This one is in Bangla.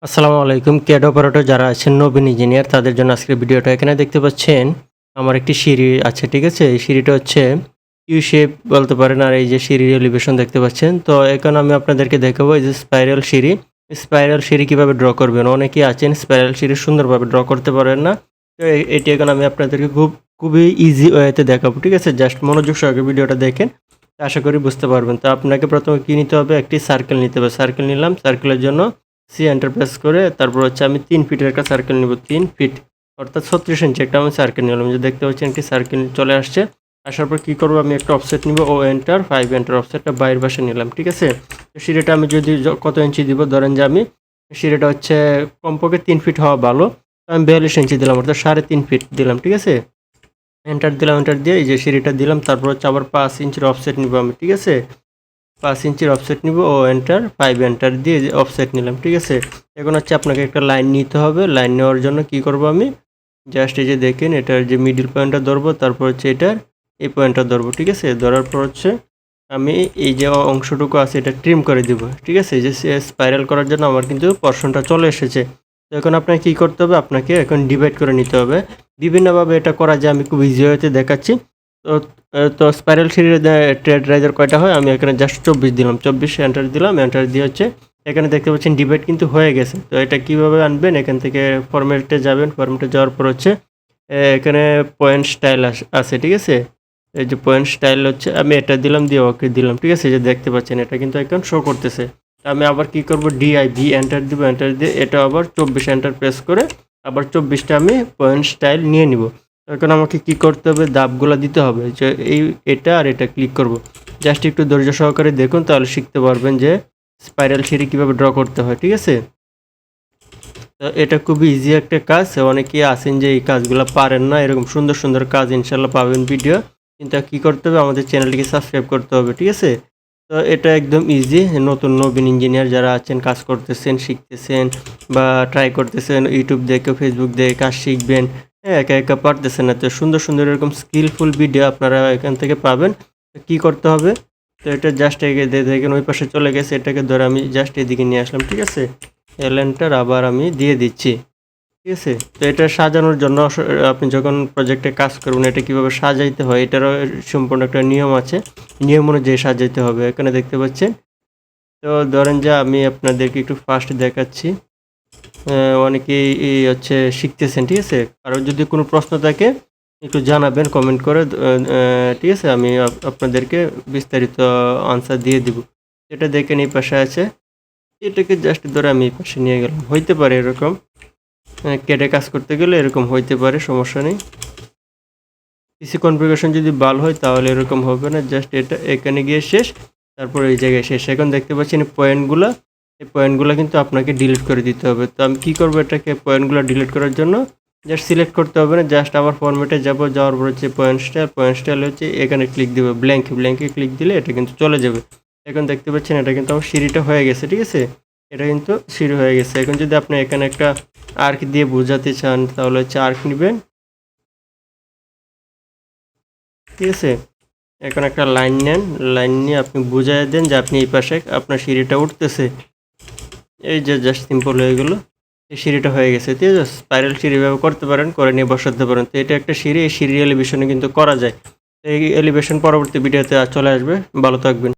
আসসালামু আলাইকুম। ক্যাড অপারেটর যারা আছেন নবীন ইঞ্জিনিয়ার তাদের জন্য আজকের ভিডিওটা। এখানে দেখতে পাচ্ছেন আমার একটি সিঁড়ি আছে, ঠিক আছে? এই সিঁড়িটা হচ্ছে ইউ শেপ বলতে পারেন, আর এই যে সিঁড়ির এলিভেশন দেখতে পাচ্ছেন। তো এখন আমি আপনাদেরকে দেখাবো এই যে স্পাইরাল সিঁড়ি। স্পাইরাল সিঁড়ি কীভাবে ড্র করবেন। অনেকেই আছেন স্পাইরাল সিঁড়ি সুন্দরভাবে ড্র করতে পারেন না। তো এটি এখন আমি আপনাদেরকে খুবই ইজি ওয়েতে দেখাবো, ঠিক আছে? জাস্ট মনোযোগ সহকারে ভিডিওটা দেখেন, আশা করি বুঝতে পারবেন। তো আপনাকে প্রথমে কী নিতে হবে, একটি সার্কেল নিতে হবে। সার্কেল নিলাম, সার্কেলের জন্য সি এন্টার প্রেস করে তারপর হচ্ছে আমি 3 ফিটের একটা সার্কেল নিব। 3 ফিট অর্থাৎ 36 ইঞ্চি একটা আমি সার্কেল নিলাম। যে দেখতে পাচ্ছেন একটি সার্কেল চলে আসছে। আসার পর কী করবো, আমি একটা অফসেট নিব। ও এন্টার 5 এন্টার, অফসেটটা বাইরের পাশে নিলাম, ঠিক আছে? সিঁড়িটা আমি যদি কত ইঞ্চি দিব, ধরেন যে আমি সিঁড়িটা হচ্ছে কমপক্ষে 3 ফিট হওয়া ভালো। আমি 42 ইঞ্চি দিলাম, অর্থাৎ 3.5 ফিট দিলাম, ঠিক আছে? এন্টার দিলাম, এন্টার দিয়ে এই যে সিঁড়িটা দিলাম। তারপর হচ্ছে আবার 5 ইঞ্চির অফসেট নিব আমি, ঠিক আছে? 5 ইঞ্চির অফসেট নিব। ও এন্টার 5 এন্টার দিয়ে যে অফসেট নিলাম, ঠিক আছে? এখন হচ্ছে আপনাকে একটা লাইন নিতে হবে। লাইন নেওয়ার জন্য কি করব, আমি জাস্ট এই যে দেখেন এটার যে মিডল পয়েন্টটা ধরবো, তারপর হচ্ছে এটার এই পয়েন্টটা ধরবো, ঠিক আছে? ধরার পর হচ্ছে আমি এই যে অংশটুকু আছে এটা ট্রিম করে দিব, ঠিক আছে? এই যে স্পাইরাল করার জন্য আমার কিন্তু পোরশনটা চলে এসেছে। তো এখন আপনাকে কী করতে হবে, আপনাকে এখন ডিভাইড করে নিতে হবে। বিভিন্নভাবে এটা করা যায়, আমি খুব ইজি ওয়েতে দেখাচ্ছি। তো স্পাইরাল সিঁড়ির ট্রেড রাইজার কয়টা হয়, আমি এখানে জাস্ট 24 দিলাম। 24 এন্টার দিলাম, এন্টার দিয়ে হচ্ছে এখানে দেখতে পাচ্ছেন ডিভাইড কিন্তু হয়ে গেছে। তো এটা কিভাবে আনবেন, এখান থেকে ফরম্যাটে যাবেন। ফরম্যাটে যাওয়ার পর হচ্ছে এখানে পয়েন্ট স্টাইল আছে, ঠিক আছে? এই যে পয়েন্ট স্টাইল হচ্ছে আমি এটা দিলাম, দিয়ে ওকে দিলাম, ঠিক আছে? এই যে দেখতে পাচ্ছেন এটা কিন্তু এখন শো করতেছে। আমি আবার কি করব, ভি এন্টার দিব। এন্টার দিয়ে এটা আবার 24 এন্টার প্রেস করে আবার 24টা আমি পয়েন্ট স্টাইল নিয়ে নিব। এখন আমাকে কি করতে হবে, দাবগুলো দিতে হবে। যে এটা আর এটা ক্লিক করব। জাস্ট একটু ধৈর্য সহকারে দেখুন, তাহলে শিখতে পারবেন যে স্পাইরাল সিঁড়ি কীভাবে ড্র করতে হয়, ঠিক আছে? তো এটা খুবই ইজি একটা কাজ। অনেকেই আছেন যে এই কাজগুলো পারেন না, এরকম সুন্দর সুন্দর কাজ ইনশাল্লাহ পাবেন ভিডিও। কিন্তু কী করতে হবে, আমাদের চ্যানেলটিকে সাবস্ক্রাইব করতে হবে, ঠিক আছে? তো এটা একদম ইজি। নবীন ইঞ্জিনিয়ার যারা আছেন, কাজ করতেছেন, শিখতেছেন বা ট্রাই করতেছেন, ইউটিউব দেখে ফেসবুক দেখে কাজ শিখবেন, হ্যাঁ, একা একা পারতেছেন না। তো সুন্দর সুন্দর এরকম স্কিলফুল ভিডিও আপনারা এখান থেকে পাবেন। তো কী করতে হবে, তো এটা জাস্ট দেখেন ওই পাশে চলে গেছে, এটাকে ধরে আমি জাস্ট এদিকে নিয়ে আসলাম, ঠিক আছে? এন্টার আবার আমি দিয়ে দিচ্ছি, ঠিক আছে? তো এটা সাজানোর জন্য আপনি যখন প্রজেক্টে কাজ করবেন, এটা কীভাবে সাজাইতে হয় এটারও সম্পূর্ণ একটা নিয়ম আছে। নিয়ম অনুযায়ী সাজাইতে হবে। এখানে দেখতে পাচ্ছেন। তো ধরেন যে আমি আপনাদেরকে একটু ফার্স্ট দেখাচ্ছি। অনেকেই হচ্ছে শিখতেছেন, ঠিক আছে? কারো যদি কোনো প্রশ্ন থাকে একটু জানাবেন কমেন্ট করে, ঠিক আছে? আমি আপনাদেরকে বিস্তারিত আনসার দিয়ে দিব। এটা দেখেন এই পাশে আছে, এটাকে জাস্ট ধরে আমি এই পাশে নিয়ে গেলাম। হইতে পারে এরকম, কেটে কাজ করতে গেলে এরকম হইতে পারে, সমস্যা নেই। পিসি কনফিগারেশন যদি ভালো হয় তাহলে এরকম হবে না। জাস্ট এটা এখানে গিয়ে শেষ, তারপর এই জায়গায় শেষ। এখন দেখতে পাচ্ছেন এই পয়েন্টগুলো, এই পয়েন্টগুলো কিন্তু আপনাকে ডিলিট করে দিতে হবে। তো আমি কী করবো, এটাকে পয়েন্টগুলো ডিলিট করার জন্য জাস্ট সিলেক্ট করতে হবে না, জাস্ট আবার ফরম্যাটে যাবো। যাওয়ার পর হচ্ছে পয়েন্ট স্টাইল হচ্ছে এখানে ক্লিক দেবো, ব্ল্যাঙ্কে ক্লিক দিলে এটা কিন্তু চলে যাবে। এখন দেখতে পাচ্ছেন এটা কিন্তু আমার সিঁড়িটা হয়ে গেছে, ঠিক আছে? এটা কিন্তু সিঁড়ি হয়ে গেছে। এখন যদি আপনি এখানে একটা আর্ক দিয়ে বোঝাতে চান তাহলে হচ্ছে আর্ক নেবেন, ঠিক আছে? এখন একটা লাইন নেন, লাইন নিয়ে আপনি বুঝাই দেন যে আপনি এই পাশে আপনার সিঁড়িটা উঠতেছে। এই যে জাস্ট সিম্পল হয়ে গেলো, এই সিঁড়িটা হয়ে গেছে, ঠিক আছে? স্পাইরাল সিঁড়ি ব্যবহার করতে পারেন, করে নিয়ে বসাতে পারেন। তো এটা একটা সিঁড়ি, এই সিঁড়ি এলিভেশনে কিন্তু করা যায়। এই এলিভেশন পরবর্তী ভিডিওতে চলে আসবে। ভালো থাকবেন।